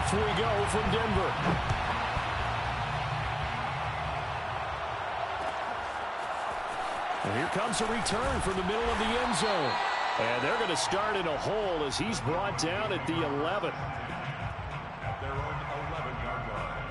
Off we go from Denver. And here comes a return from the middle of the end zone. And they're going to start in a hole as he's brought down at the 11. At their own 11-yard line.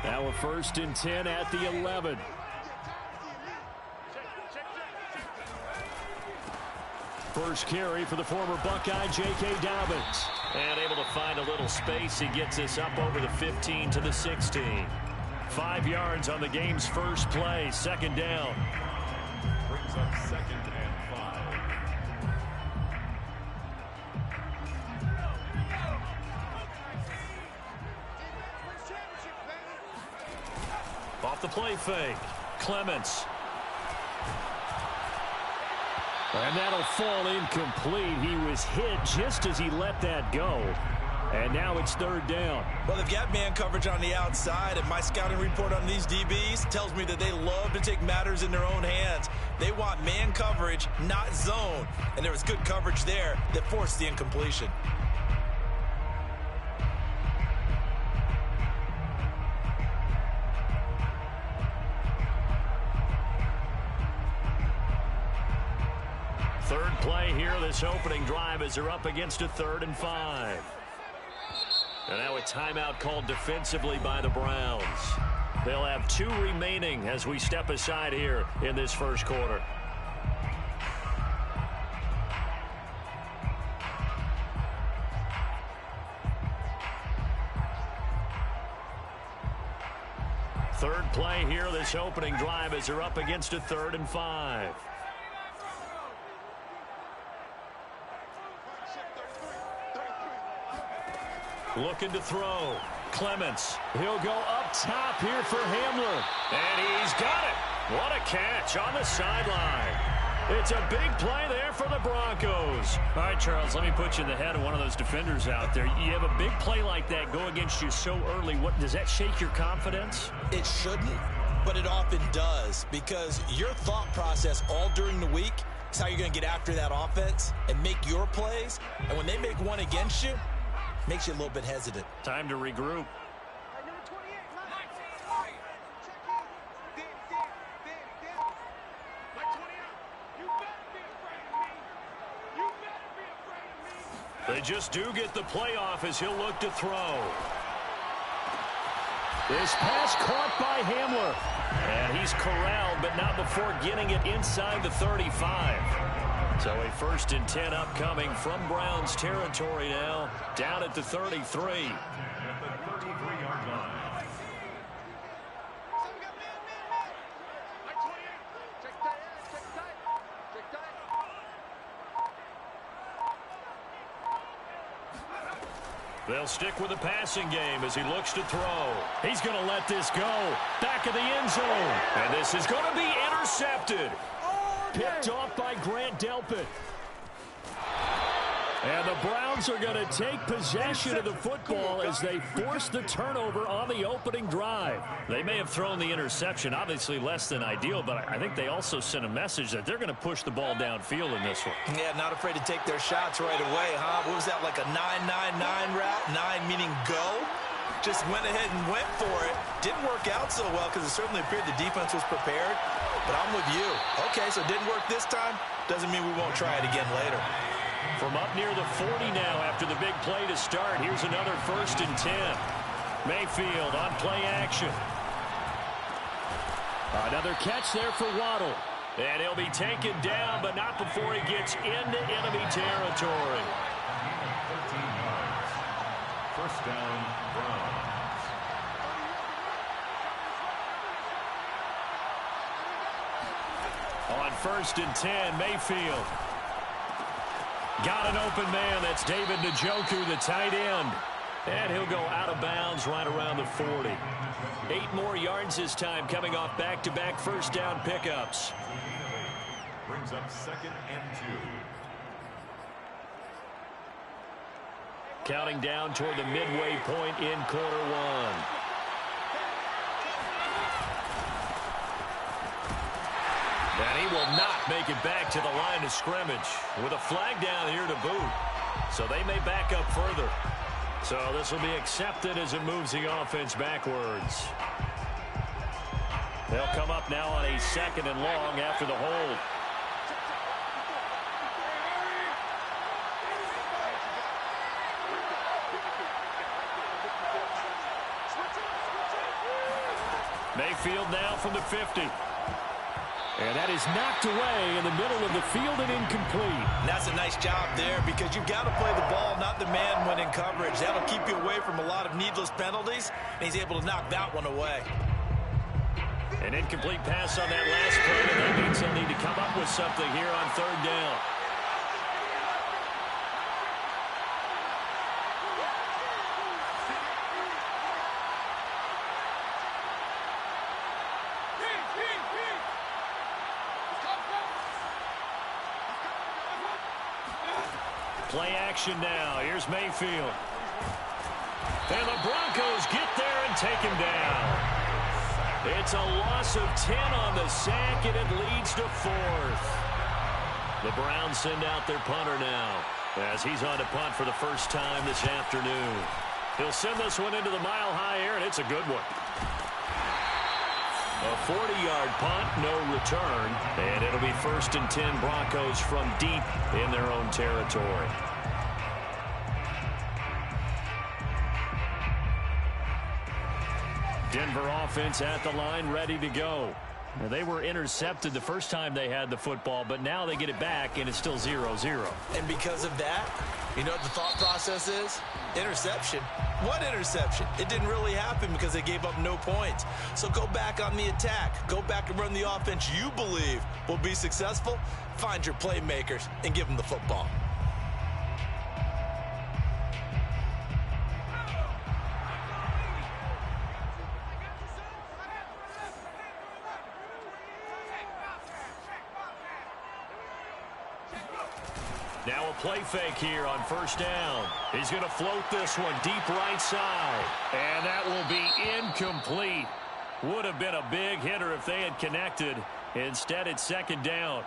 Now a 1st and 10 at the 11. First carry for the former Buckeye, J.K. Dobbins. And able to find a little space. He gets us up over the 15 to the 16. 5 yards on the game's first play. 2nd down. Brings up 2nd and 5. Off the play fake. Clements. And that'll fall incomplete. He was hit just as he let that go. And now it's 3rd down. Well, they've got man coverage on the outside, and my scouting report on these DBs tells me that they love to take matters in their own hands. They want man coverage, not zone. And there was good coverage there that forced the incompletion. Third play here, this opening drive, as they're up against a 3rd and 5. And now a timeout called defensively by the Browns. They'll have 2 remaining as we step aside here in this first quarter. Third play here, this opening drive, as they're up against a 3rd and 5. Looking to throw. Clements. He'll go up top here for Hamler. And he's got it. What a catch on the sideline. It's a big play there for the Broncos. All right, Charles, let me put you in the head of one of those defenders out there. You have a big play like that go against you so early. What does that shake your confidence? It shouldn't, but it often does, because your thought process all during the week is how you're going to get after that offense and make your plays. And when they make one against you, makes you a little bit hesitant. Time to regroup. They just do get the playoff as he'll look to throw. This pass caught by Hamler. And he's corralled, but not before getting it inside the 35. So a 1st and 10 upcoming from Browns territory now, down at the 33. At the 33-yard line. They'll stick with the passing game as he looks to throw. He's going to let this go. Back of the end zone. And this is going to be intercepted. Picked off by Grant Delpit. And the Browns are going to take possession of the football as they force the turnover on the opening drive. They may have thrown the interception, obviously less than ideal, but I think they also sent a message that they're going to push the ball downfield in this one. Yeah, not afraid to take their shots right away, huh? What was that, like a 9-9-9 route? 9 meaning go? Just went ahead and went for it. Didn't work out so well because it certainly appeared the defense was prepared. But I'm with you. Okay, so it didn't work this time. Doesn't mean we won't try it again later. From up near the 40 now after the big play to start. Here's another 1st and 10. Mayfield on play action. Another catch there for Waddle. And he'll be taken down, but not before he gets into enemy territory. 13 yards. 1st down, Browns. On 1st and 10, Mayfield. Got an open man. That's David Njoku, the tight end. And he'll go out of bounds right around the 40. 8 more yards this time coming off back-to-back first down pickups. Brings up 2nd and 2. Counting down toward the midway point in quarter one. And he will not make it back to the line of scrimmage with a flag down here to boot. So they may back up further. So this will be accepted as it moves the offense backwards. They'll come up now on a 2nd and long after the hold. Mayfield now from the 50. And that is knocked away in the middle of the field and incomplete. And that's a nice job there because you've got to play the ball, not the man when in coverage. That'll keep you away from a lot of needless penalties, and he's able to knock that one away. An incomplete pass on that last play, and that means they'll need to come up with something here on 3rd down. Play action now. Here's Mayfield. And the Broncos get there and take him down. It's a loss of 10 on the sack, and it leads to 4th. The Browns send out their punter now as he's on to punt for the first time this afternoon. He'll send this one into the mile-high air, and it's a good one. A 40-yard punt, no return, and it'll be 1st and 10 Broncos from deep in their own territory. Denver offense at the line, ready to go. Now, they were intercepted the first time they had the football, but now they get it back, and it's still 0-0. And because of that, you know what the thought process is? Interception. What interception? It didn't really happen because they gave up no points. So go back on the attack. Go back and run the offense you believe will be successful. Find your playmakers and give them the football. Now a play fake here on 1st down. He's going to float this one deep right side. And that will be incomplete. Would have been a big hitter if they had connected. Instead, it's 2nd down.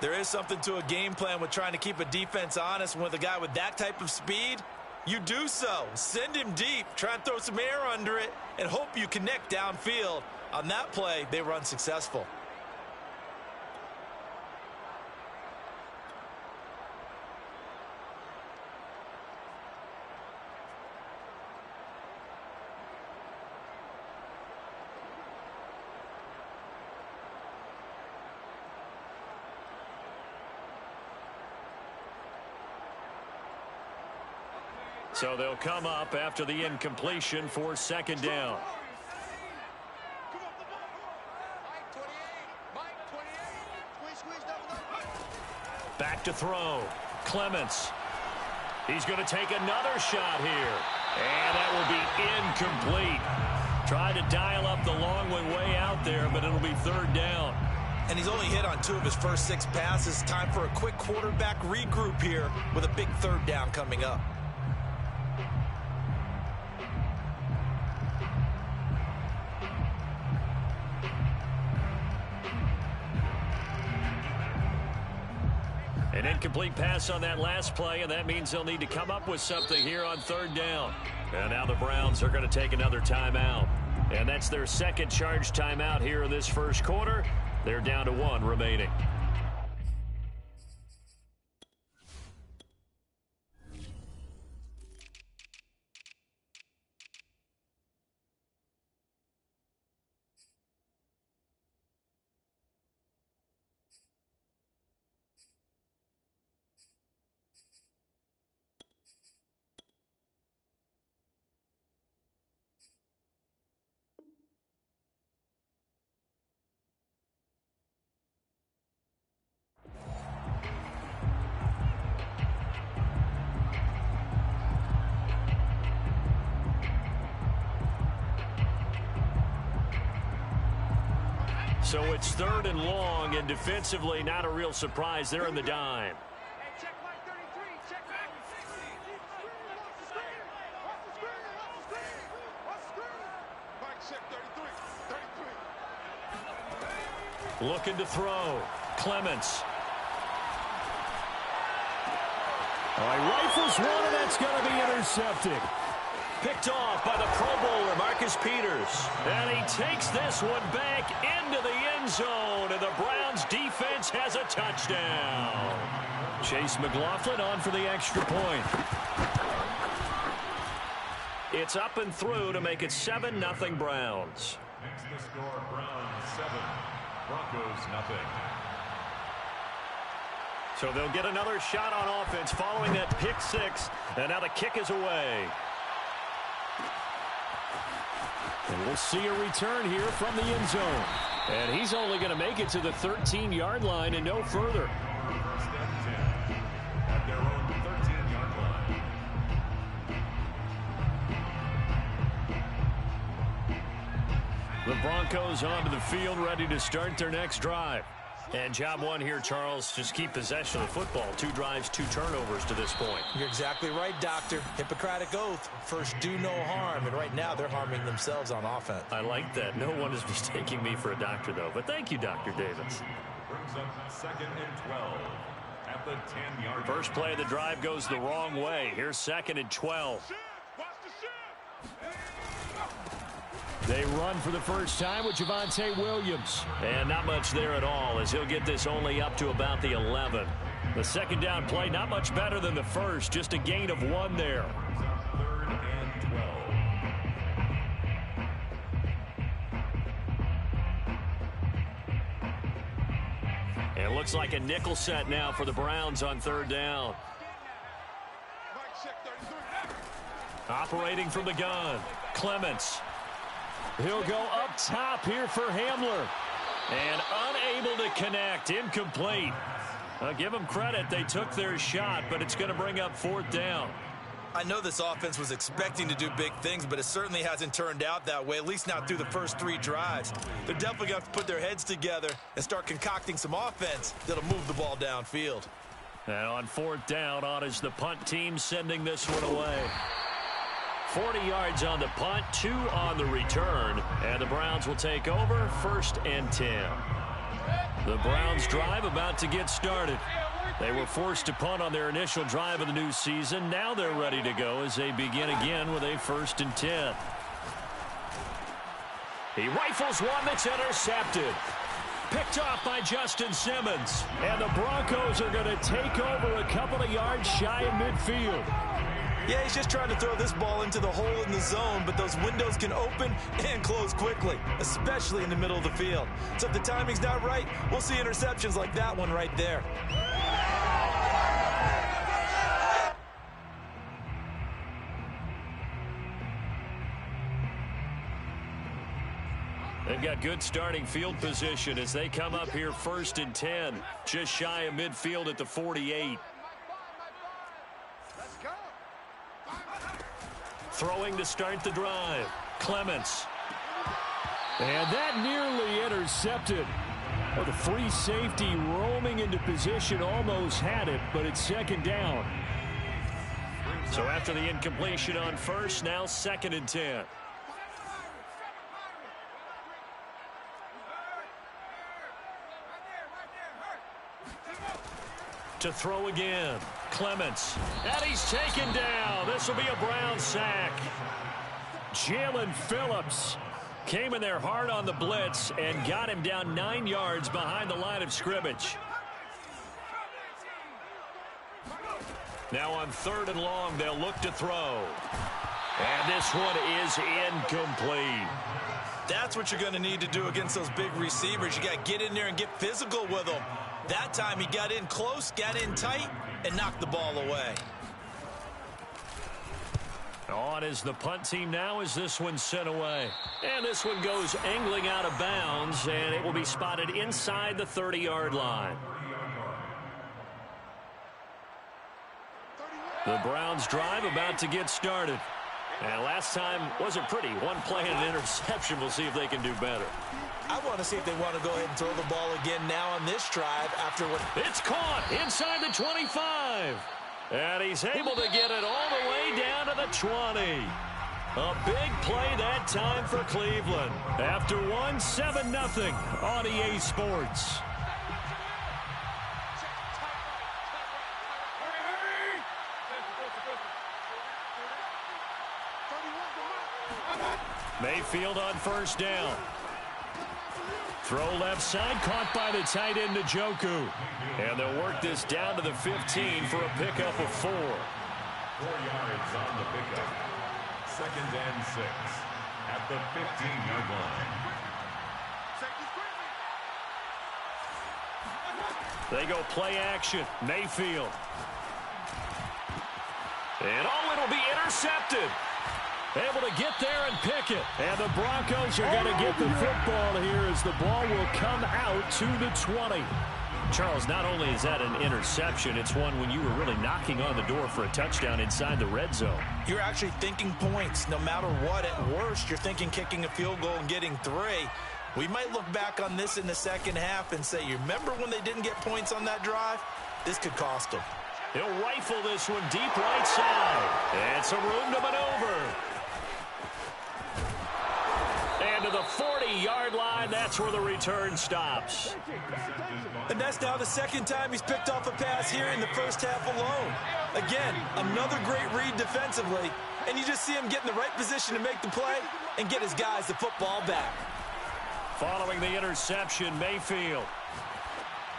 There is something to a game plan with trying to keep a defense honest. With a guy with that type of speed, you do so. Send him deep. Try and throw some air under it and hope you connect downfield. On that play, they were unsuccessful. So they'll come up after the incompletion for 2nd down. Back to throw. Clements. He's going to take another shot here. And that will be incomplete. Tried to dial up the long one way out there, but it'll be 3rd down. And he's only hit on 2 of his first 6 passes. Time for a quick quarterback regroup here with a big 3rd down coming up. An incomplete pass on that last play, and that means they'll need to come up with something here on 3rd down. And now the Browns are going to take another timeout. And that's their 2nd charge timeout here in this 1st quarter. They're down to 1 remaining. So it's 3rd and long, and defensively, not a real surprise. They're in the dime. Looking to throw. Clements. All right, rifles one, and that's going to be intercepted. Picked off by the Pro Bowler, Marcus Peters. And he takes this one back into the end zone, and the Browns defense has a touchdown. Chase McLaughlin on for the extra point. It's up and through to make it 7-0 Browns. Next the score, Browns 7, Broncos nothing. So they'll get another shot on offense following that pick six, and now the kick is away. And we'll see a return here from the end zone. And he's only going to make it to the 13-yard line and no further. First and 10 at their own 13-yard line. The Broncos onto the field, ready to start their next drive. And job one here, Charles, just keep possession of the football. 2 drives, 2 turnovers to this point. You're exactly right, Doctor. Hippocratic oath. First, do no harm. And right now, they're harming themselves on offense. I like that. No one is mistaking me for a doctor, though. But thank you, Dr. Davis. Brings up 2nd and 12 at the 10-yard line. First play of the drive goes the wrong way. Here's 2nd and 12. They run for the first time with Javonte Williams. And not much there at all, as he'll get this only up to about the 11. The second down play, not much better than the first. Just a gain of 1 there. 3rd and 12. And it looks like a nickel set now for the Browns on 3rd down. Operating from the gun, Clements. He'll go up top here for Hamler. And unable to connect, incomplete. I'll give them credit, they took their shot, but it's going to bring up 4th down. I know this offense was expecting to do big things, but it certainly hasn't turned out that way, at least not through the first 3 drives. They're definitely going to have to put their heads together and start concocting some offense that'll move the ball downfield. And on 4th down, on is the punt team sending this one away. 40 yards on the punt, 2 on the return, and the Browns will take over 1st and 10. The Browns drive about to get started. They were forced to punt on their initial drive of the new season. Now they're ready to go as they begin again with a 1st and 10. He rifles one that's intercepted. Picked off by Justin Simmons. And the Broncos are going to take over a couple of yards shy of midfield. Yeah, he's just trying to throw this ball into the hole in the zone, but those windows can open and close quickly, especially in the middle of the field. So if the timing's not right, we'll see interceptions like that one right there. They've got good starting field position as they come up here 1st and 10, just shy of midfield at the 48. Throwing to start the drive. Clements. And that nearly intercepted. Well, the free safety roaming into position almost had it, but it's 2nd down. So after the incompletion on 1st, now 2nd and 10. To throw again. Clements. And he's taken down. This will be a Brown sack. Jalen Phillips came in there hard on the blitz and got him down 9 yards behind the line of scrimmage. Now on 3rd and long, they'll look to throw. And this one is incomplete. That's what you're going to need to do against those big receivers. You got to get in there and get physical with them. That time he got in close, got in tight, and knocked the ball away. On is the punt team now as this one's sent away. And this one goes angling out of bounds, and it will be spotted inside the 30-yard line. The Browns drive about to get started. And last time wasn't pretty. One play and an interception. We'll see if they can do better. I want to see if they want to go ahead and throw the ball again now on this drive after what... It's caught inside the 25. And he's able to get it all the way down to the 20. A big play that time for Cleveland. After one, 7-0 on EA Sports. Mayfield on first down. Throw left side, caught by the tight end, Njoku. And they'll work this down to the 15 for a pickup of 4. 4 yards on the pickup. 2nd and 6 at the 15-yard line. They go play action. Mayfield. And it'll be intercepted. Able to get there and pick it. And the Broncos are going to get the football here as the ball will come out to the 20. Charles, not only is that an interception, it's one when you were really knocking on the door for a touchdown inside the red zone. You're actually thinking points. No matter what, at worst, you're thinking kicking a field goal and getting 3. We might look back on this in the second half and say, you remember when they didn't get points on that drive? This could cost them. He'll rifle this one deep right side. And some room to maneuver. And to the 40-yard line, that's where the return stops. And that's now the second time he's picked off a pass here in the first half alone. Again, another great read defensively, and you just see him get in the right position to make the play and get his guys the football back. Following the interception, Mayfield.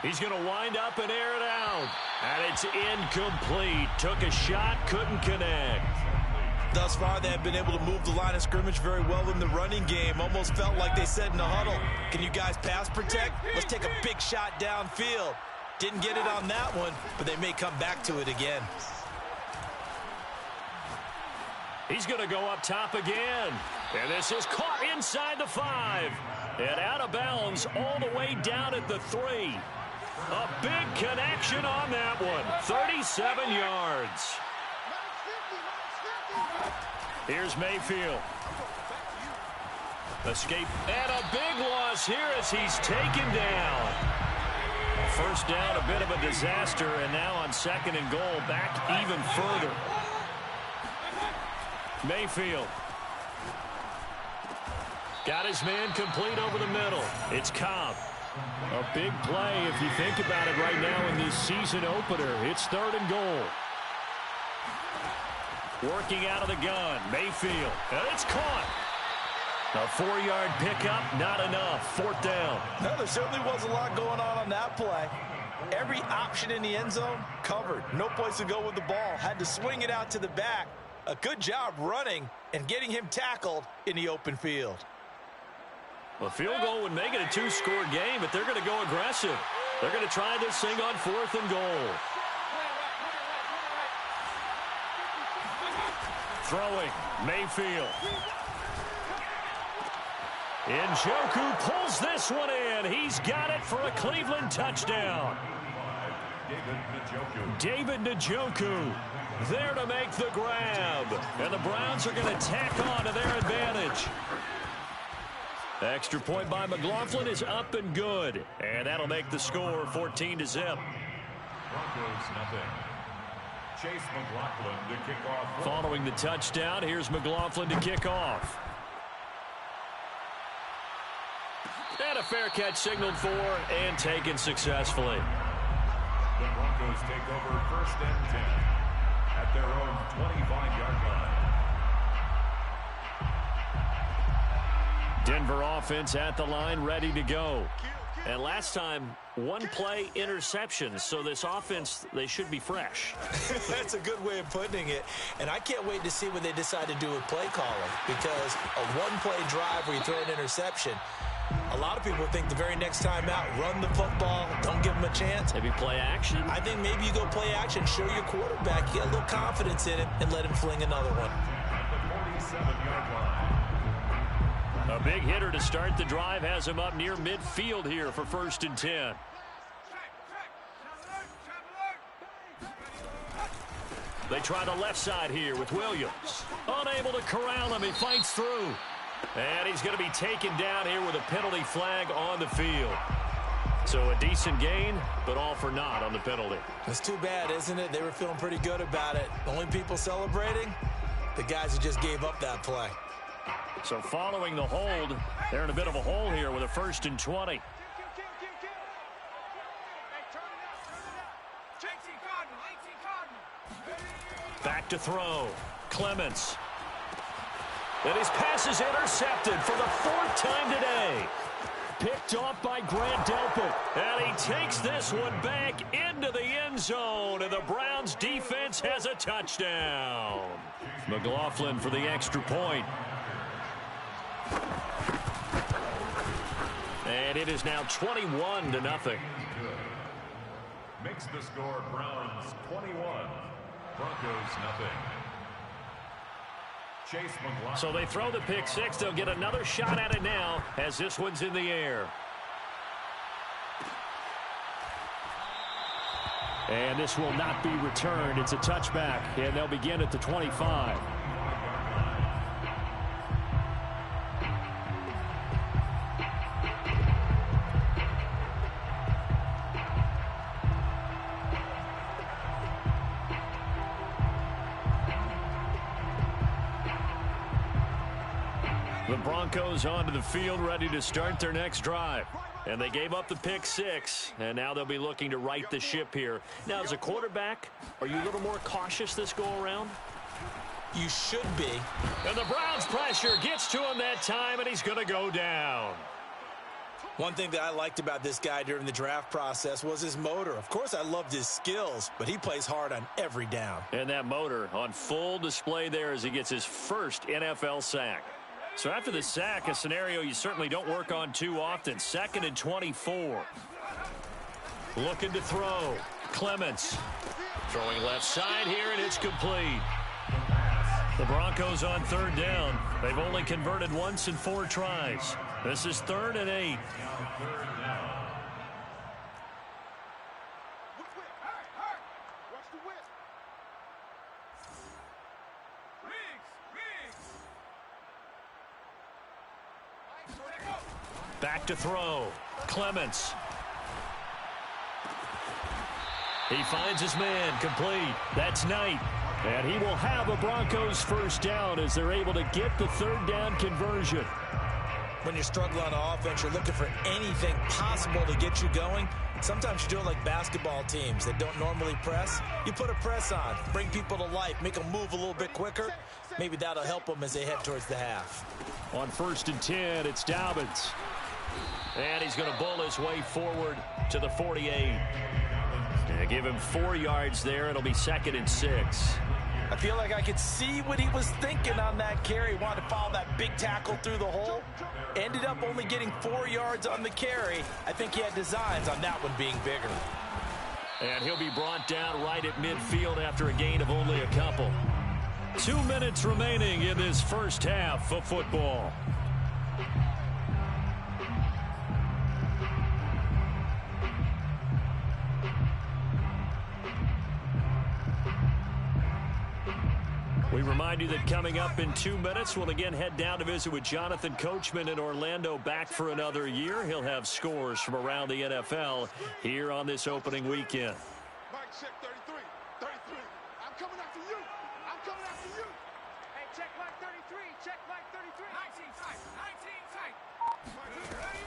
He's going to wind up and air it out. And it's incomplete. Took a shot, couldn't connect. Thus far, they have been able to move the line of scrimmage very well in the running game. Almost felt like they said in the huddle, can you guys pass protect? Let's take a big shot downfield. Didn't get it on that one, but they may come back to it again. He's going to go up top again. And this is caught inside the 5. And out of bounds all the way down at the 3. A big connection on that one. 37 yards. Here's Mayfield. Escape. And a big loss here as he's taken down. First down, a bit of a disaster, and now on 2nd and goal, back even further. Mayfield. Got his man complete over the middle. It's Cobb. A big play if you think about it right now in this season opener. It's 3rd and goal. Working out of the gun, Mayfield. And it's caught. A 4-yard pickup, not enough. 4th down. No, there certainly was a lot going on that play. Every option in the end zone covered. No place to go with the ball. Had to swing it out to the back. A good job running and getting him tackled in the open field. A field goal would make it a 2-score game, but they're going to go aggressive. They're going to try this thing on 4th and goal. Throwing, Mayfield. Njoku pulls this one in. He's got it for a Cleveland touchdown. David Njoku there to make the grab. And the Browns are going to tack on to their advantage. Extra point by McLaughlin is up and good. And that'll make the score 14-0. Broncos nothing. Chase McLaughlin to kick off. Following the touchdown, here's McLaughlin to kick off. And a fair catch signaled for and taken successfully. The Broncos take over 1st and 10 at their own 25-yard line. Denver offense at the line, ready to go. And last time, 1-play interceptions, so this offense, they should be fresh. That's a good way of putting it. And I can't wait to see what they decide to do with play calling, because a 1-play drive where you throw an interception, a lot of people think the very next time out, run the football, don't give them a chance. Maybe play action. I think maybe you go play action, show your quarterback, you get a little confidence in him, and let him fling another one. At the 47-yard line. A big hitter to start the drive has him up near midfield here for 1st and 10. They try the left side here with Williams. Unable to corral him. He fights through. And he's going to be taken down here with a penalty flag on the field. So a decent gain, but all for naught on the penalty. It's too bad, isn't it? They were feeling pretty good about it. The only people celebrating, the guys who just gave up that play. So following the hold, they're in a bit of a hole here with a 1st and 20. Back to throw. Clements. And his pass is intercepted for the 4th time today. Picked off by Grant Delpit. And he takes this one back into the end zone. And the Browns defense has a touchdown. McLaughlin for the extra point. And it is now 21-0. Makes the score Browns 21, Broncos nothing. Chase McLaughlin. So they throw the pick six. They'll get another shot at it now as this one's in the air. And this will not be returned. It's a touchback, and they'll begin at the 25. The Broncos onto the field, ready to start their next drive. And they gave up the pick six, and now they'll be looking to right the ship here. Now, as a quarterback, are you a little more cautious this go-around? You should be. And the Browns pressure gets to him that time, and he's going to go down. One thing that I liked about this guy during the draft process was his motor. Of course, I loved his skills, but he plays hard on every down. And that motor on full display there as he gets his first NFL sack. So after the sack, a scenario you certainly don't work on too often. 2nd and 24. Looking to throw. Clements. Throwing left side here, and it's complete. The Broncos on 3rd down. They've only converted once in 4 tries. This is 3rd and 8. Back to throw. Clements. He finds his man, complete. That's Knight. And he will have a Broncos first down as they're able to get the 3rd down conversion. When you're struggling on offense, you're looking for anything possible to get you going. Sometimes you do it like basketball teams that don't normally press. You put a press on, bring people to life, make them move a little bit quicker. Maybe that'll help them as they head towards the half. On 1st and 10, it's Dobbins. And he's going to bull his way forward to the 48. And give him 4 yards there. It'll be 2nd and 6. I feel like I could see what he was thinking on that carry. Wanted to follow that big tackle through the hole. Ended up only getting 4 yards on the carry. I think he had designs on that one being bigger. And he'll be brought down right at midfield after a gain of only a couple. 2 minutes remaining in this first half of football. We remind you that coming up in 2 minutes, we'll again head down to visit with Jonathan Coachman in Orlando, back for another year. He'll have scores from around the NFL here on this opening weekend. Mike, check 33. 33. I'm coming after you. I'm coming after you. Hey, check Mike 33. Check Mike 33. 19 tight. 19 tight.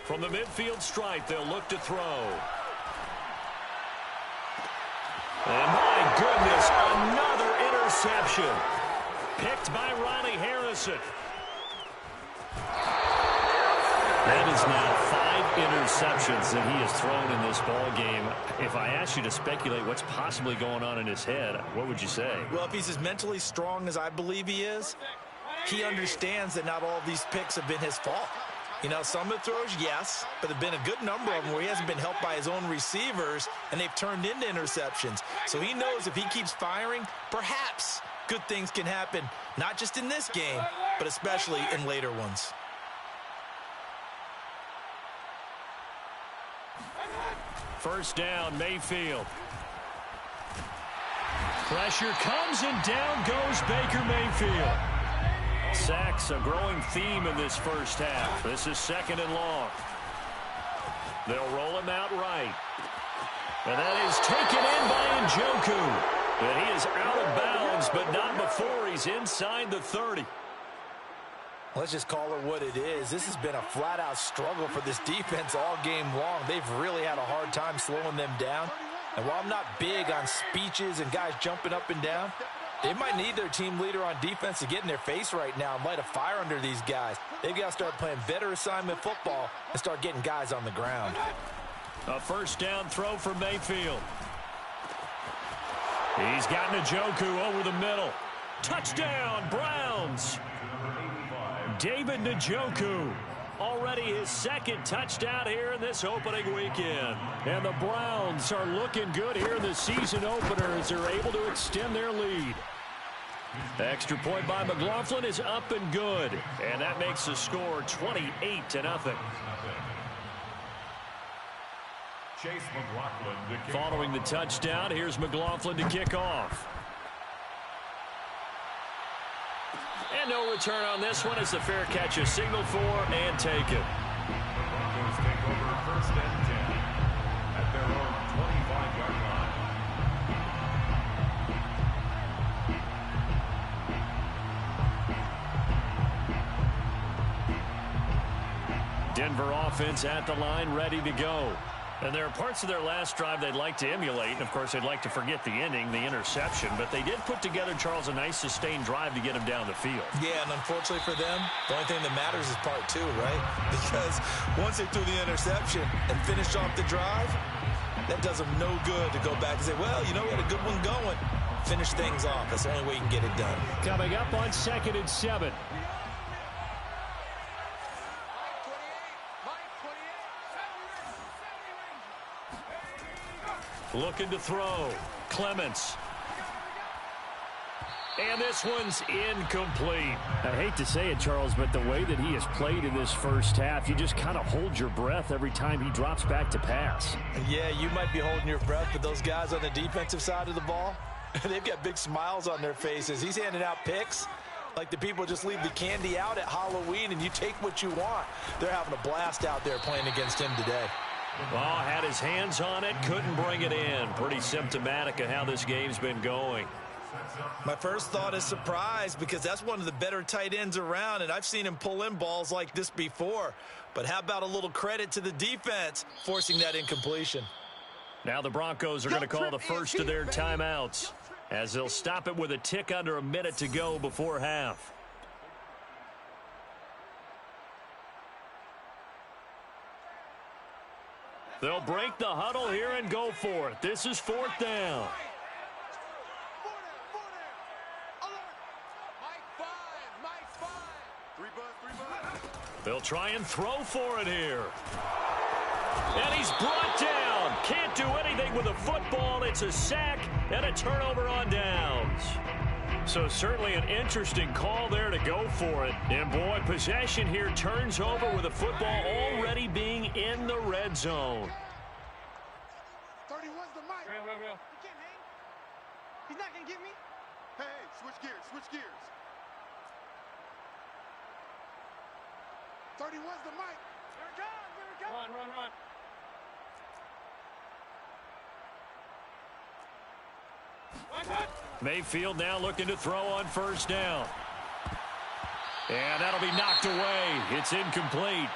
From the midfield stripe, they'll look to throw. And my goodness, another interception. Picked by Ronnie Harrison. That is now 5 interceptions that he has thrown in this ball game. If I asked you to speculate what's possibly going on in his head, what would you say? Well, if he's as mentally strong as I believe he is, he understands that not all of these picks have been his fault. You know, some of the throws, yes, but there have been a good number of them where he hasn't been helped by his own receivers, and they've turned into interceptions. So he knows if he keeps firing, perhaps good things can happen, not just in this game, but especially in later ones. First down, Mayfield. Pressure comes, and down goes Baker Mayfield. Sacks, a growing theme in this first half. This is 2nd and long. They'll roll him out right. And that is taken in by Njoku. And he is out of bounds gains, but not before he's inside the 30. Let's just call it what it is. This has been a flat-out struggle for this defense all game long. They've really had a hard time slowing them down. And while I'm not big on speeches and guys jumping up and down, they might need their team leader on defense to get in their face right now and light a fire under these guys. They've got to start playing better assignment football and start getting guys on the ground. A first down throw for Mayfield. He's got Njoku over the middle. Touchdown, Browns. David Njoku, already his second touchdown here in this opening weekend. And the Browns are looking good here in the season opener as they're able to extend their lead. The extra point by McLaughlin is up and good. And that makes the score 28-0. Chase McLaughlin to kick Following the touchdown, here's McLaughlin to kick off. And no return on this one as the fair catch is signaled for and taken. The Broncos take over first and 10 at their own 25-yard line. Denver offense at the line, ready to go. And there are parts of their last drive they'd like to emulate. And, of course, they'd like to forget the ending, the interception. But they did put together, Charles, a nice sustained drive to get him down the field. Yeah, and unfortunately for them, the only thing that matters is part two, right? Because once they threw the interception and finished off the drive, that does them no good to go back and say, well, you know, we had a good one going. Finish things off. That's the only way you can get it done. Coming up on 2nd and 7. Looking to throw. Clements. And this one's incomplete. I hate to say it, Charles, but the way that he has played in this first half, you just kind of hold your breath every time he drops back to pass. Yeah, you might be holding your breath, but those guys on the defensive side of the ball, they've got big smiles on their faces. He's handing out picks like the people just leave the candy out at Halloween and you take what you want. They're having a blast out there playing against him today. Well, had his hands on it, couldn't bring it in. Pretty symptomatic of how this game's been going. My first thought is surprise because that's one of the better tight ends around, and I've seen him pull in balls like this before. But how about a little credit to the defense forcing that incompletion? Now the Broncos are going to call the first of their timeouts as they'll stop it with a tick under a minute to go before half. They'll break the huddle here and go for it. This is 4th down. They'll try and throw for it here. And he's brought down. Can't do anything with the football. It's a sack and a turnover on downs. So certainly an interesting call there to go for it. And boy, possession here turns over with the football already being in the red zone. 31's the mic. Real. You can't hang. He's not going to get me. Hey, switch gears. 31's the mic. Here it comes. Run. Mayfield now looking to throw on first down. And that'll be knocked away. It's incomplete.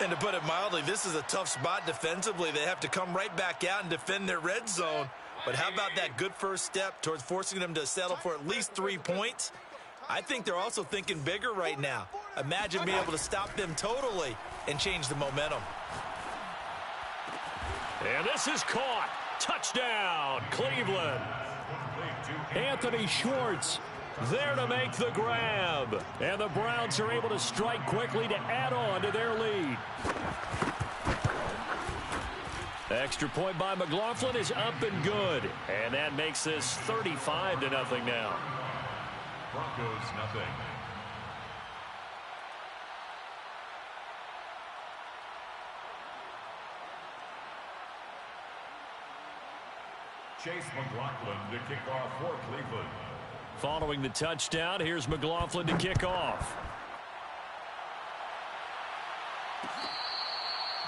And to put it mildly, this is a tough spot defensively. They have to come right back out and defend their red zone. But how about that good first step towards forcing them to settle for at least 3 points? I think they're also thinking bigger right now. Imagine being able to stop them totally and change the momentum. And this is caught. Touchdown, Cleveland. Anthony Schwartz there to make the grab. And the Browns are able to strike quickly to add on to their lead. The extra point by McLaughlin is up and good. And that makes this 35-0 now. Broncos nothing. Chase McLaughlin to kick off for Cleveland. Following the touchdown, here's McLaughlin to kick off.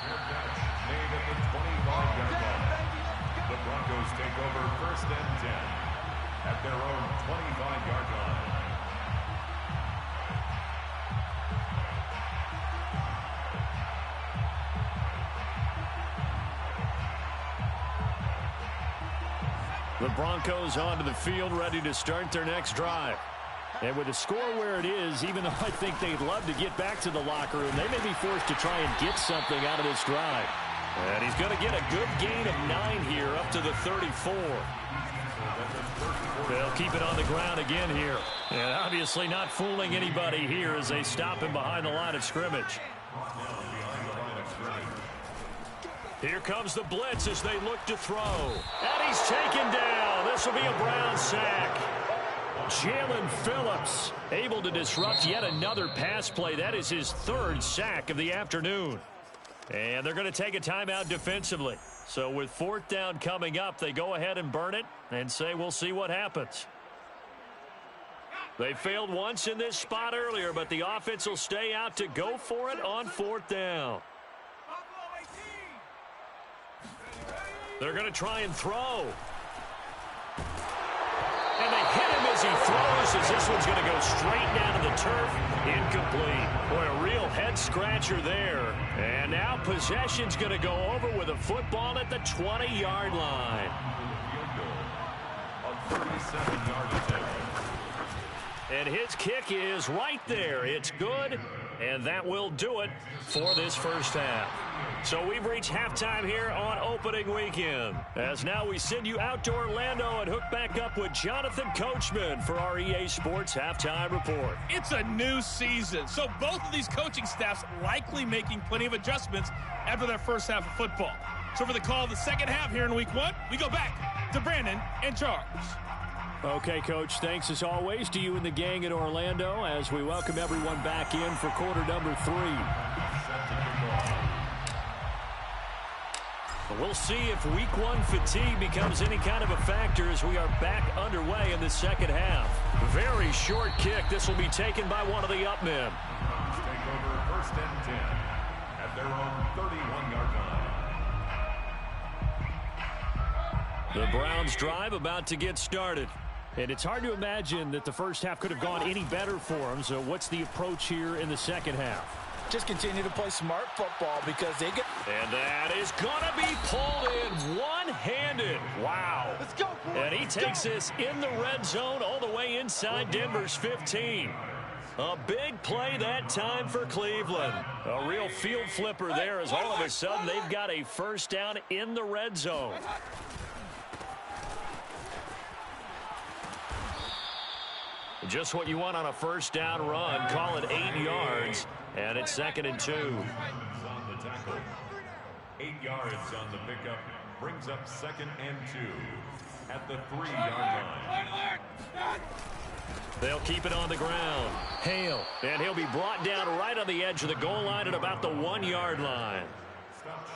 Fair catch made at the 25-yard line. The Broncos take over first and 10 at their own 25-yard The Broncos onto the field, ready to start their next drive. And with the score where it is, even though I think they'd love to get back to the locker room, they may be forced to try and get something out of this drive. And he's going to get a good gain of 9 here up to the 34. They'll keep it on the ground again here. And obviously not fooling anybody here as they stop him behind the line of scrimmage. Here comes the blitz as they look to throw. And he's taken down. This will be a Brown sack. Jalen Phillips able to disrupt yet another pass play. That is his 3rd sack of the afternoon. And they're going to take a timeout defensively. So with 4th down coming up, they go ahead and burn it and say we'll see what happens. They failed once in this spot earlier, but the offense will stay out to go for it on 4th down. They're going to try and throw. And they hit him as he throws, as this one's going to go straight down to the turf. Incomplete. Boy, a real head-scratcher there. And now possession's going to go over with a football at the 20-yard line. A 37-yard attempt. And his kick is right there. It's good, and that will do it for this first half. So we've reached halftime here on opening weekend. As now we send you out to Orlando and hook back up with Jonathan Coachman for our EA Sports Halftime Report. It's a new season, so both of these coaching staffs likely making plenty of adjustments after their first half of football. So for the call of the second half here in week 1, we go back to Brandon in charge. Okay, Coach, thanks as always to you and the gang in Orlando as we welcome everyone back in for quarter number 3. We'll see if week 1 fatigue becomes any kind of a factor as we are back underway in the second half. Very short kick. This will be taken by one of the up men. Take over 1st and 10 at their own 31-yard line. The Browns drive about to get started. And it's hard to imagine that the first half could have gone any better for them. So what's the approach here in the second half? Just continue to play smart football because they get... And that is going to be pulled in one-handed. Wow. Let's go, boy. And he takes this in the red zone all the way inside Denver's 15. A big play that time for Cleveland. A real field flipper there as all of a sudden they've got a first down in the red zone. Just what you want on a first down run. Call it 8 yards. And it's 2nd and 2. On the tackle. 8 yards on the pickup. Brings up 2nd and 2 at the 3-yard line. They'll keep it on the ground. Hale. And he'll be brought down right on the edge of the goal line at about the 1-yard line.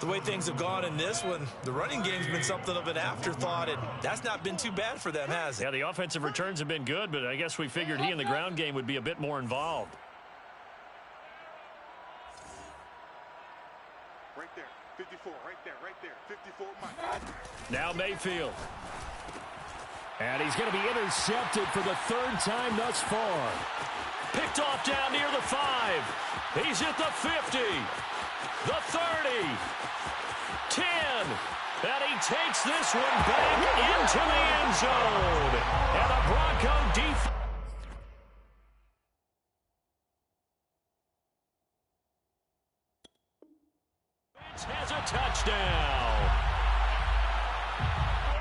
The way things have gone in this one, the running game's been something of an afterthought, and that's not been too bad for them, has it? Yeah, the offensive returns have been good, but I guess we figured he in the ground game would be a bit more involved. Right there, 54, right there, 54, Mike. Now Mayfield. And he's going to be intercepted for the 3rd time thus far. Picked off down near the 5. He's at the 50. The 30, 10, and he takes this one back into the end zone. And the Bronco defense has a touchdown.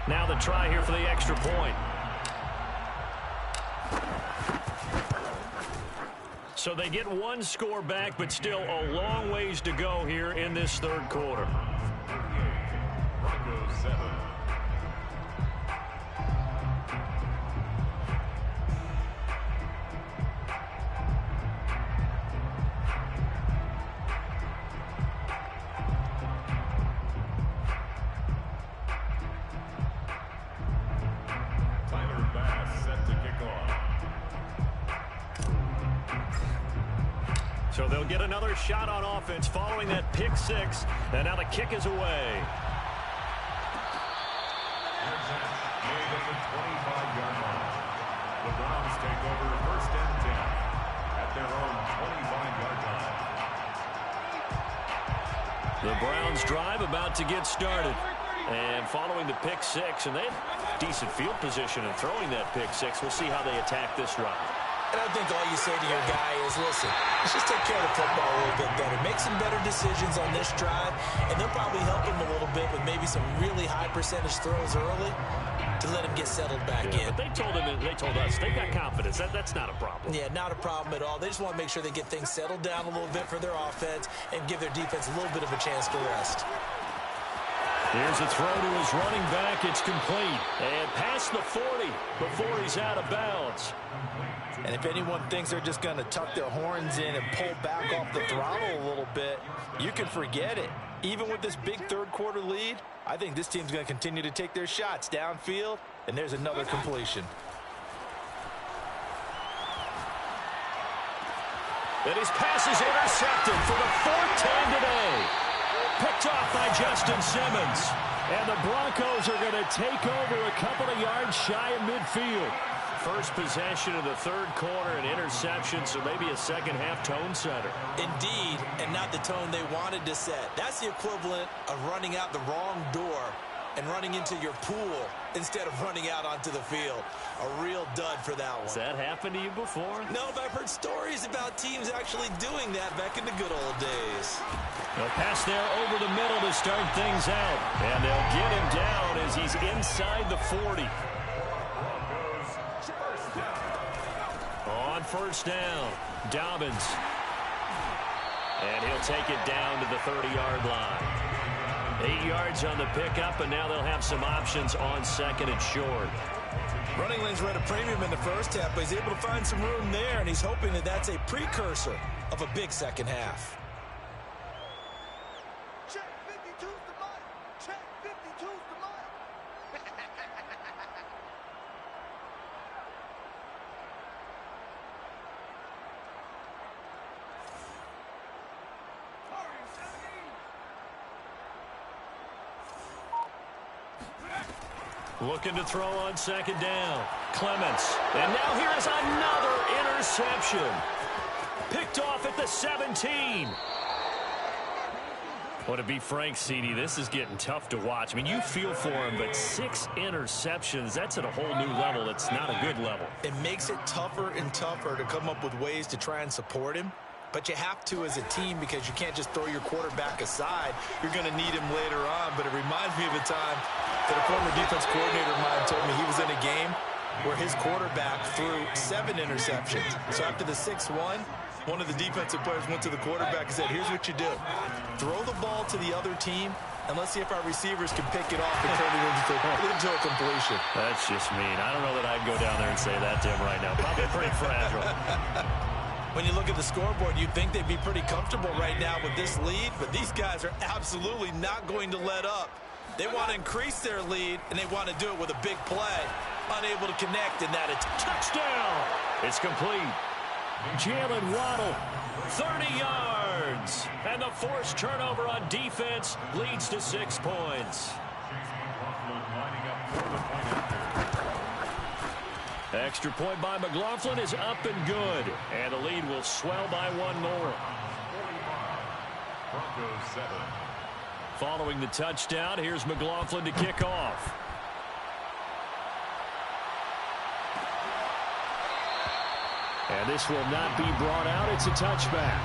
Now the try here for the extra point. So they get 1 score back, but still a long ways to go here in this 3rd quarter. Broncos 7. Tyler Bass set to kick off. So they'll get another shot on offense following that pick 6. And now the kick is away. Made at the 25-yard line. The Browns take over 1st and 10 at their own 25-yard line. The Browns drive about to get started. And following the pick 6, and they decent field position and throwing that pick six. We'll see how they attack this drive. And I think all you say to your guy is, listen, let's just take care of the football a little bit better. Make some better decisions on this drive, and they'll probably help him a little bit with maybe some really high percentage throws early to let him get settled back in. But they told us they got confidence. That's not a problem. Yeah, not a problem at all. They just want to make sure they get things settled down a little bit for their offense and give their defense a little bit of a chance to rest. Here's a throw to his running back. It's complete. And past the 40 before he's out of bounds. And if anyone thinks they're just going to tuck their horns in and pull back off the throttle a little bit, you can forget it. Even with this big third-quarter lead, I think this team's going to continue to take their shots downfield, and there's another completion. And his pass is intercepted for the fourth time today. Picked off by Justin Simmons. And the Broncos are going to take over a couple of yards shy of midfield. First possession of the third quarter, an interception, so maybe a second-half tone setter. Indeed, and not the tone they wanted to set. That's the equivalent of running out the wrong door and running into your pool instead of running out onto the field. A real dud for that one. Has that happened to you before? No, but I've heard stories about teams actually doing that back in the good old days. They'll pass there over the middle to start things out. And they'll get him down as he's inside the 40. On first down, Dobbins. And he'll take it down to the 30-yard line. 8 yards on the pickup, and now they'll have some options on second and short. Running lanes were at a premium in the first half, but he's able to find some room there, and he's hoping that that's a precursor of a big second half. Check 52's the money. Check 52's the money. Looking to throw on second down. Clements. And now here is another interception. Picked off at the 17. Well, to be frank, CD, this is getting tough to watch. I mean, you feel for him, but 6 interceptions, that's at a whole new level. It's not a good level. It makes it tougher and tougher to come up with ways to try and support him. But you have to as a team because you can't just throw your quarterback aside. You're going to need him later on. But it reminds me of a time that a former defense coordinator of mine told me he was in a game where his quarterback threw 7 interceptions. So after the 6-1, one of the defensive players went to the quarterback and said, here's what you do. Throw the ball to the other team, and let's see if our receivers can pick it off and turn it into a completion. That's just mean. I don't know that I'd go down there and say that to him right now. Probably pretty fragile. When you look at the scoreboard, you'd think they'd be pretty comfortable right now with this lead, but these guys are absolutely not going to let up. They want to increase their lead, and they want to do it with a big play. Unable to connect, and that it's touchdown. It's complete. Jalen Waddle, 30 yards. And the forced turnover on defense leads to 6 points. Extra point by McLaughlin is up and good. And the lead will swell by 1 more. Broncos 7. Following the touchdown, here's McLaughlin to kick off. And this will not be brought out. It's a touchback.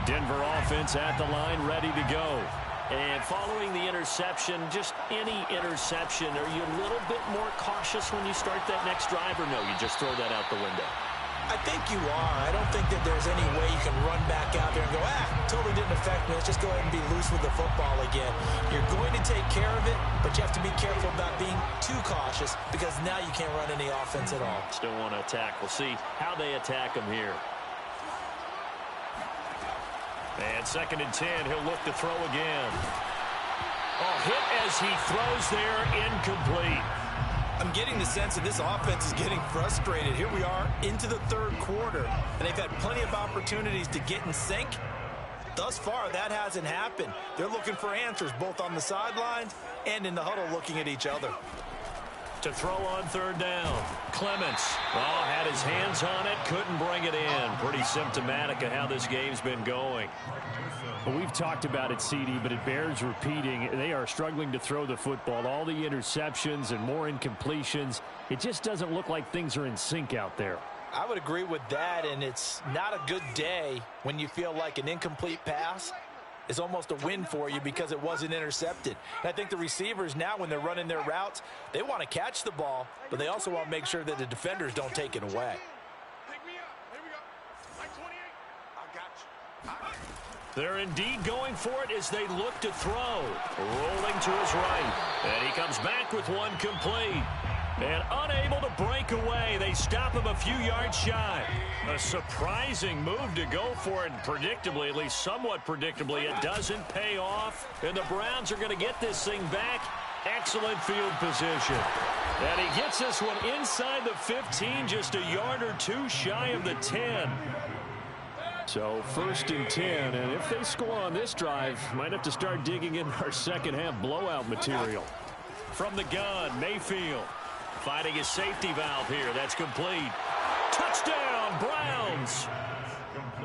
Denver offense at the line, ready to go. And following the interception, just any interception, are you a little bit more cautious when you start that next drive, or no, you just throw that out the window? I think you are. I don't think that there's any way you can run back out there and go, totally didn't affect me. Let's just go ahead and be loose with the football again. You're going to take care of it, but you have to be careful about being too cautious because now you can't run any offense at all. Still want to attack. We'll see how they attack them here. And 2nd and 10, he'll look to throw again. Oh, hit as he throws there, incomplete. I'm getting the sense that this offense is getting frustrated. Here we are into the 3rd quarter, and they've had plenty of opportunities to get in sync. Thus far, that hasn't happened. They're looking for answers both on the sidelines and in the huddle looking at each other. To throw on third down. Clements. Oh, had his hands on it. Couldn't bring it in. Pretty symptomatic of how this game's been going. Well, we've talked about it, CD, but it bears repeating. They are struggling to throw the football. All the interceptions and more incompletions. It just doesn't look like things are in sync out there. I would agree with that, and it's not a good day when you feel like an incomplete pass is almost a win for you because it wasn't intercepted. And I think the receivers now, when they're running their routes, they want to catch the ball, but they also want to make sure that the defenders don't take it away. Pick me up. Here we go. Like 28. I got you. They're indeed going for it as they look to throw. Rolling to his right. And he comes back with one complete. And unable to break away. They stop him a few yards shy. A surprising move to go for it. Predictably, at least somewhat predictably, it doesn't pay off. And the Browns are going to get this thing back. Excellent field position. And he gets this one inside the 15, just a yard or two shy of the 10. So 1st and 10, and if they score on this drive, might have to start digging in our second half blowout material. From the gun, Mayfield. Finding his safety valve here. That's complete. Touchdown, Browns.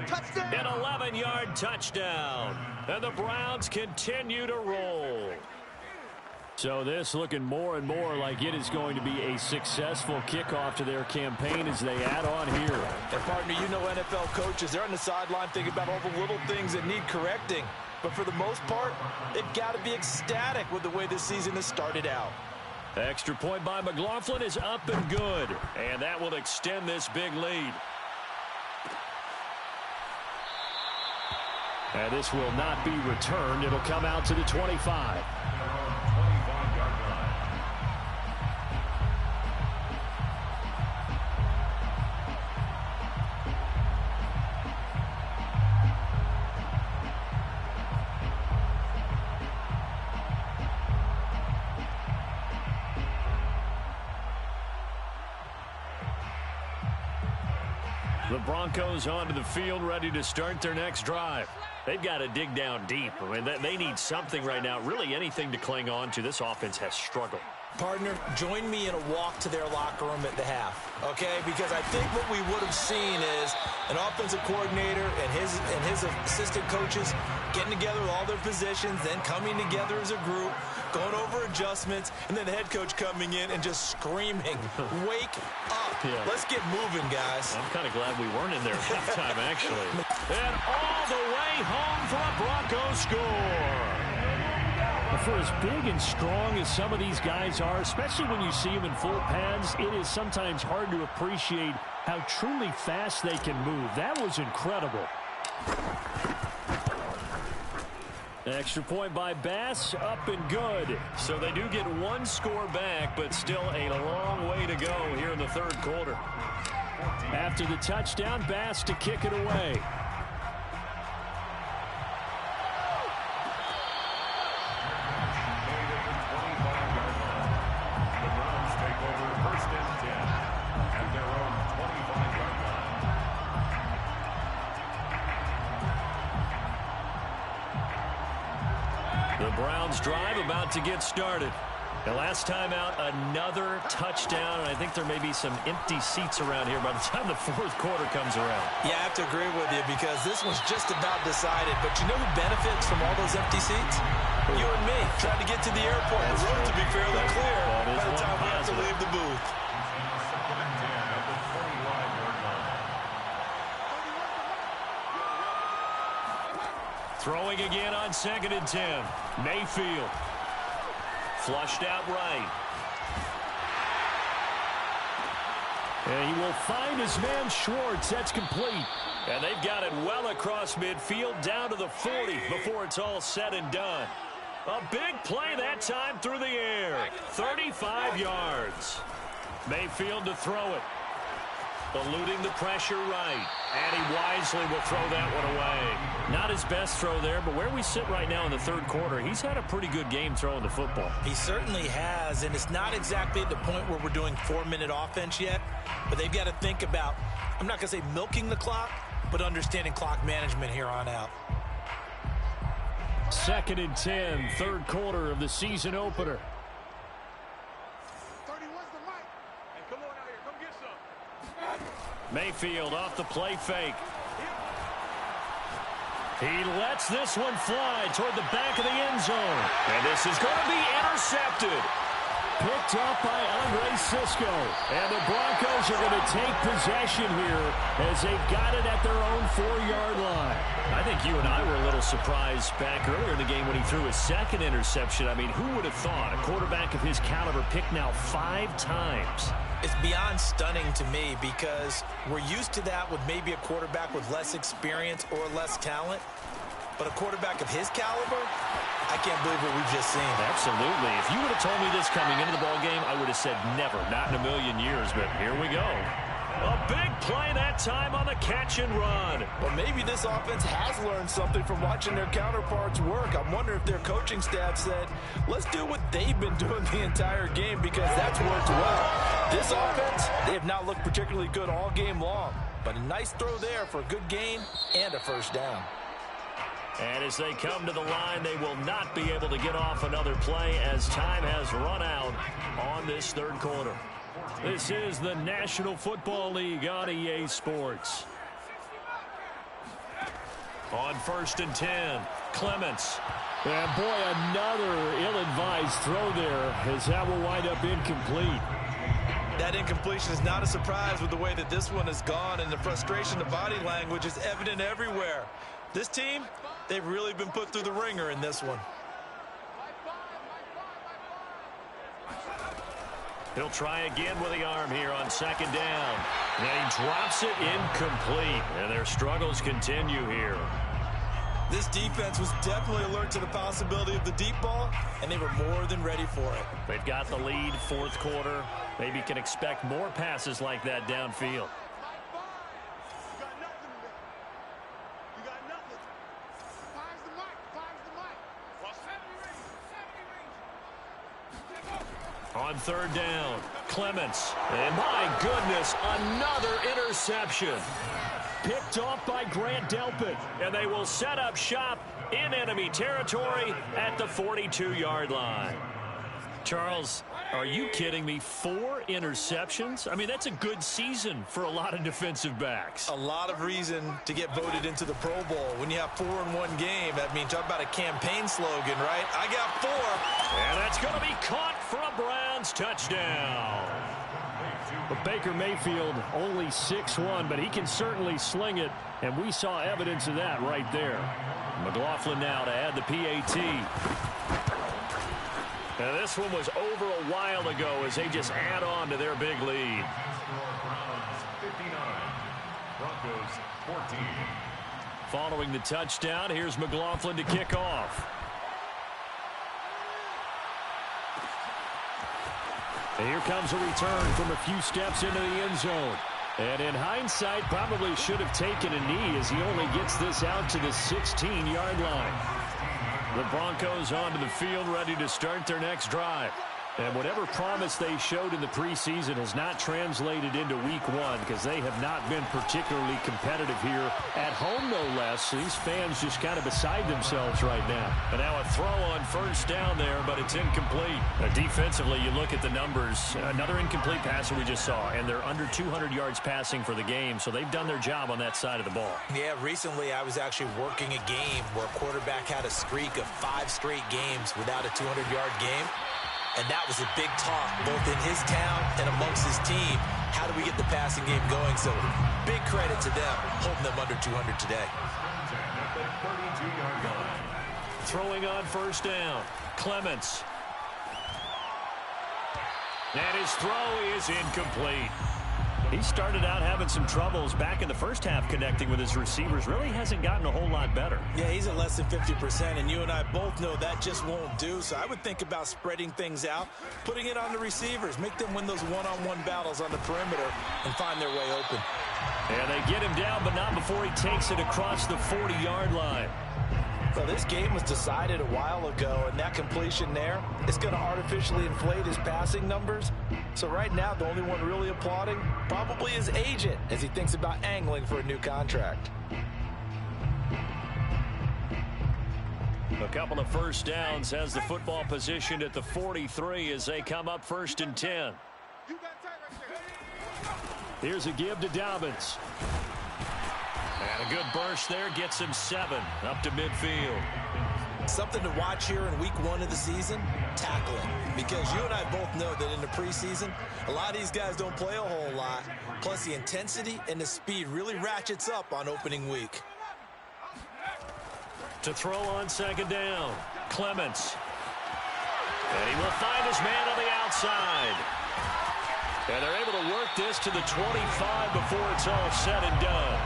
Touchdown. An 11-yard touchdown. And the Browns continue to roll. So this looking more and more like it is going to be a successful kickoff to their campaign as they add on here. And partner, you know NFL coaches, they're on the sideline thinking about all the little things that need correcting. But for the most part, they've got to be ecstatic with the way this season has started out. Extra point by McLaughlin is up and good. And that will extend this big lead. And this will not be returned. It'll come out to the 25. The Broncos onto the field, ready to start their next drive. They've got to dig down deep. I mean, they need something right now, really anything to cling on to. This offense has struggled. Partner, join me in a walk to their locker room at the half, okay? Because I think what we would have seen is an offensive coordinator and his assistant coaches getting together with all their positions, then coming together as a group, going over adjustments, and then the head coach coming in and just screaming, wake up. Yeah. Let's get moving, guys. I'm kind of glad we weren't in there at halftime, actually. And all the way home for a Broncos score. For as big and strong as some of these guys are, especially when you see them in full pads, it is sometimes hard to appreciate how truly fast they can move. That was incredible. Extra point by Bass, up and good. So they do get one score back, but still a long way to go here in the third quarter. After the touchdown, Bass to kick it away. The Browns drive about to get started. The last time out, another touchdown. I think there may be some empty seats around here by the time the fourth quarter comes around. Yeah, I have to agree with you because this one's just about decided. But you know who benefits from all those empty seats? You and me, trying to get to the airport. The road to be fairly clear by the time we have to leave the booth. Throwing again on 2nd and 10. Mayfield. Flushed out right. And he will find his man Schwartz. That's complete. And they've got it well across midfield down to the 40 before it's all said and done. A big play that time through the air. 35 yards. Mayfield to throw it. Eluding the pressure right. And he wisely will throw that one away. Not his best throw there, but where we sit right now in the third quarter, he's had a pretty good game throwing the football. He certainly has, and it's not exactly at the point where we're doing 4-minute offense yet, but they've got to think about, I'm not going to say milking the clock, but understanding clock management here on out. 2nd and 10, third quarter of the season opener. 31's Mayfield off the play fake. He lets this one fly toward the back of the end zone. And this is going to be intercepted. Picked up by Andre Sisco. And the Broncos are going to take possession here as they've got it at their own 4-yard line. I think you and I were a little surprised back earlier in the game when he threw his second interception. I mean, who would have thought a quarterback of his caliber picked now 5 times? It's beyond stunning to me because we're used to that with maybe a quarterback with less experience or less talent. But a quarterback of his caliber, I can't believe what we've just seen. Absolutely. If you would have told me this coming into the ballgame, I would have said never, not in a million years. But here we go. A big play that time on the catch and run. But maybe this offense has learned something from watching their counterparts work. I'm wondering if their coaching staff said, let's do what they've been doing the entire game because that's worked well. This offense, they have not looked particularly good all game long. But a nice throw there for a good gain and a first down. And as they come to the line, they will not be able to get off another play as time has run out on this third quarter. This is the National Football League on EA Sports. On 1st and 10, Clements. And boy, another ill-advised throw there as that will wind up incomplete. That incompletion is not a surprise with the way that this one has gone, and the frustration, the body language is evident everywhere. This team, they've really been put through the ringer in this one. He'll try again with the arm here on 2nd down. And he drops it incomplete. And their struggles continue here. This defense was definitely alert to the possibility of the deep ball, and they were more than ready for it. They've got the lead, 4th quarter. Maybe can expect more passes like that downfield. On 3rd down, Clements. And my goodness, another interception. Picked off by Grant Delpit. And they will set up shop in enemy territory at the 42-yard line. Charles, are you kidding me? 4 interceptions? I mean, that's a good season for a lot of defensive backs. A lot of reason to get voted into the Pro Bowl. When you have 4 in one game, I mean, talk about a campaign slogan, right? I got 4. And that's going to be caught for a Browns touchdown. But Baker Mayfield only 6'1", but he can certainly sling it, and we saw evidence of that right there. McLaughlin now to add the PAT. And this one was over a while ago as they just add on to their big lead. Browns 59, Broncos 14. Following the touchdown, here's McLaughlin to kick off. And here comes a return from a few steps into the end zone. And in hindsight, probably should have taken a knee as he only gets this out to the 16-yard line. The Broncos onto the field, ready to start their next drive. And whatever promise they showed in the preseason has not translated into week 1 because they have not been particularly competitive here at home, no less. These fans just kind of beside themselves right now. And now a throw on 1st down there, but it's incomplete. Defensively, you look at the numbers. Another incomplete pass that we just saw, and they're under 200 yards passing for the game, so they've done their job on that side of the ball. Yeah, recently I was actually working a game where a quarterback had a streak of 5 straight games without a 200-yard game. And that was a big talk, both in his town and amongst his team. How do we get the passing game going? So big credit to them, holding them under 200 today. Throwing on 1st down, Clements. And his throw is incomplete. He started out having some troubles back in the first half connecting with his receivers. Really hasn't gotten a whole lot better. Yeah, he's at less than 50%, and you and I both know that just won't do. So I would think about spreading things out, putting it on the receivers, make them win those one-on-one battles on the perimeter and find their way open. And they get him down, but not before he takes it across the 40-yard line. So this game was decided a while ago, and that completion there is going to artificially inflate his passing numbers. So right now, the only one really applauding probably his agent as he thinks about angling for a new contract. A couple of 1st downs has the football positioned at the 43 as they come up 1st and 10. Here's a give to Dobbins. And a good burst there gets him 7 up to midfield. Something to watch here in week 1 of the season, tackling. Because you and I both know that in the preseason, a lot of these guys don't play a whole lot. Plus the intensity and the speed really ratchets up on opening week. To throw on second down, Clements. And he will find his man on the outside. And they're able to work this to the 25 before it's all said and done.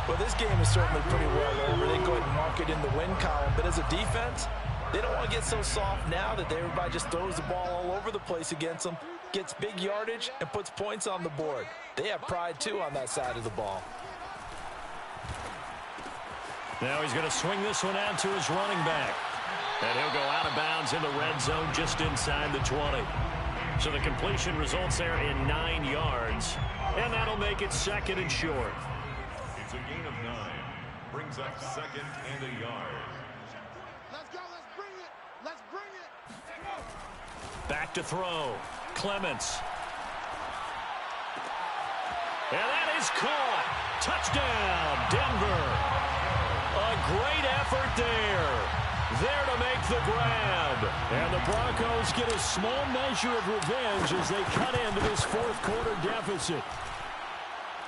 Well, this game is certainly pretty well over. They can go ahead and mark it in the win column. But as a defense, they don't want to get so soft now that everybody just throws the ball all over the place against them, gets big yardage, and puts points on the board. They have pride, too, on that side of the ball. Now he's going to swing this one out to his running back. And he'll go out of bounds in the red zone just inside the 20. So the completion results there in 9 yards. And that'll make it 2nd and short. It's a gain of 9. Brings up 2nd and a yard. Let's go. Let's bring it. Let's bring it. Back to throw. Clements. And that is caught. Touchdown, Denver. A great effort there. There to make the grab. And the Broncos get a small measure of revenge as they cut into this 4th quarter deficit.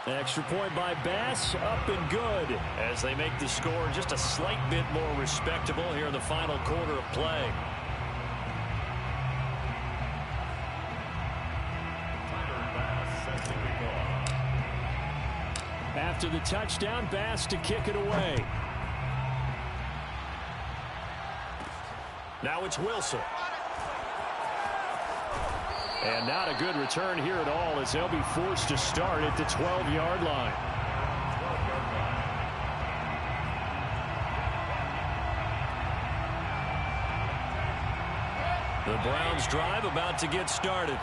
Extra point by Bass, up and good. As they make the score just a slight bit more respectable here in the final quarter of play. After the touchdown, Bass to kick it away. Now it's Wilson. And not a good return here at all as they'll be forced to start at the 12-yard line. The Browns drive about to get started.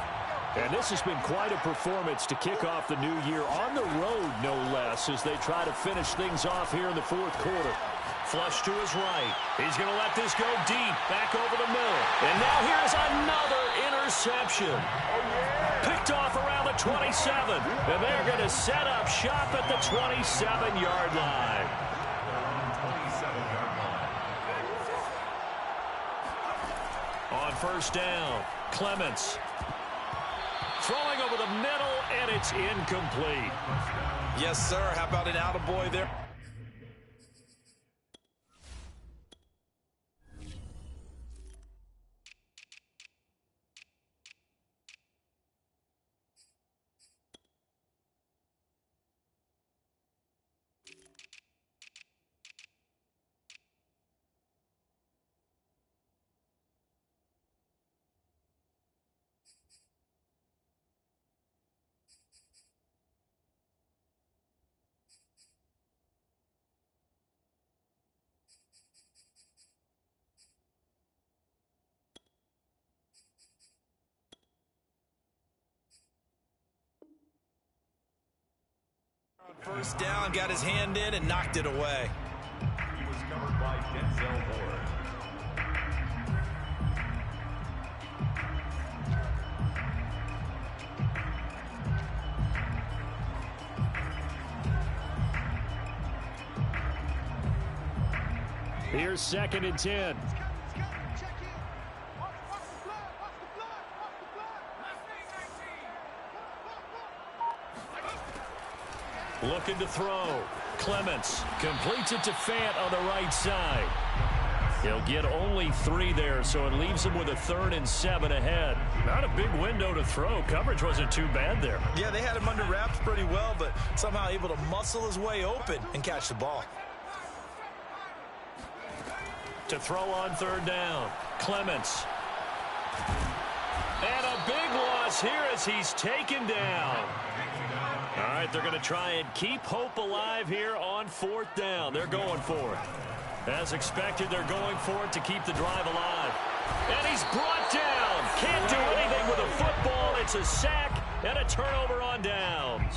And this has been quite a performance to kick off the new year on the road, no less, as they try to finish things off here in the 4th quarter. Flush to his right. He's going to let this go deep, back over the middle. And now here's another interception. Picked off around the 27. And they're going to set up shop at the 27-yard line. On first down, Clements. Throwing over the middle, and it's incomplete. Yes, sir. How about an attaboy there? First down, got his hand in and knocked it away. He was covered by Denzel Ward. Here's 2nd and 10. Looking to throw. Clements completes it to Fant on the right side. He'll get only 3 there, so it leaves him with a 3rd and 7 ahead. Not a big window to throw. Coverage wasn't too bad there. Yeah, they had him under wraps pretty well, but somehow able to muscle his way open and catch the ball. To throw on 3rd down, Clements. And a big loss here as he's taken down. All right, they're going to try and keep hope alive here on 4th down. They're going for it. As expected, they're going for it to keep the drive alive. And he's brought down. Can't do anything with a football. It's a sack and a turnover on downs.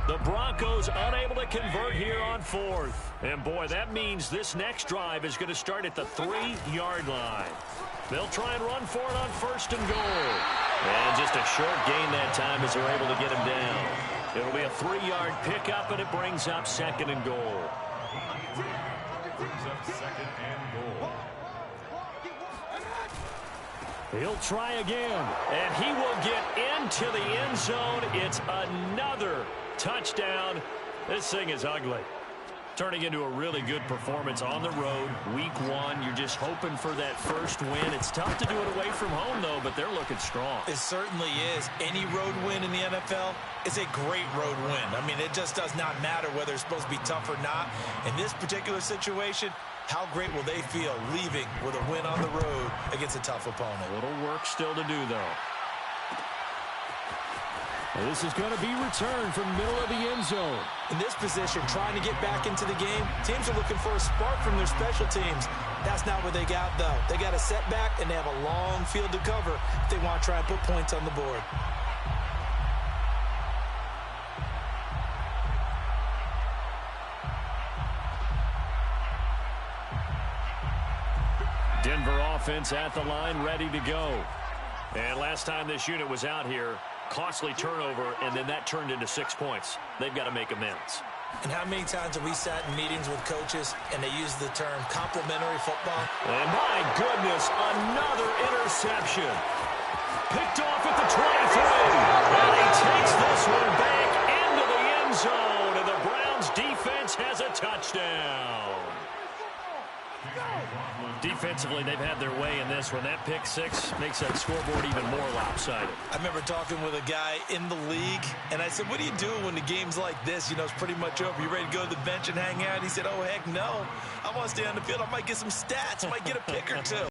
The Broncos unable to convert here on 4th. And, boy, that means this next drive is going to start at the 3-yard line. They'll try and run for it on 1st and goal. And just a short gain that time as they're able to get him down. It'll be a 3-yard pickup, and it brings up 2nd and goal. Brings up 2nd and goal. He'll try again. And he will get into the end zone. It's another touchdown. This thing is ugly. Turning into a really good performance on the road. Week 1, you're just hoping for that first win. It's tough to do it away from home, though, but they're looking strong. It certainly is. Any road win in the NFL is a great road win. I mean, it just does not matter whether it's supposed to be tough or not. In this particular situation, how great will they feel leaving with a win on the road against a tough opponent? A little work still to do, though. This is going to be returned from the middle of the end zone. In this position, trying to get back into the game, teams are looking for a spark from their special teams. That's not what they got, though. They got a setback, and they have a long field to cover if they want to try and put points on the board. Denver offense at the line, ready to go. And last time this unit was out here, costly turnover, and then that turned into 6 points. They've got to make amends. And how many times have we sat in meetings with coaches and they use the term complementary football? And my goodness, another interception. Picked off at the 23. And he takes this one back into the end zone, and the Browns defense has a touchdown. Defensively, they've had their way in this one. That pick 6 makes that scoreboard even more lopsided. I remember talking with a guy in the league, and I said, what do you do when the game's like this? You know, it's pretty much over. You ready to go to the bench and hang out? He said, oh, heck no. I want to stay on the field. I might get some stats. I might get a pick or two.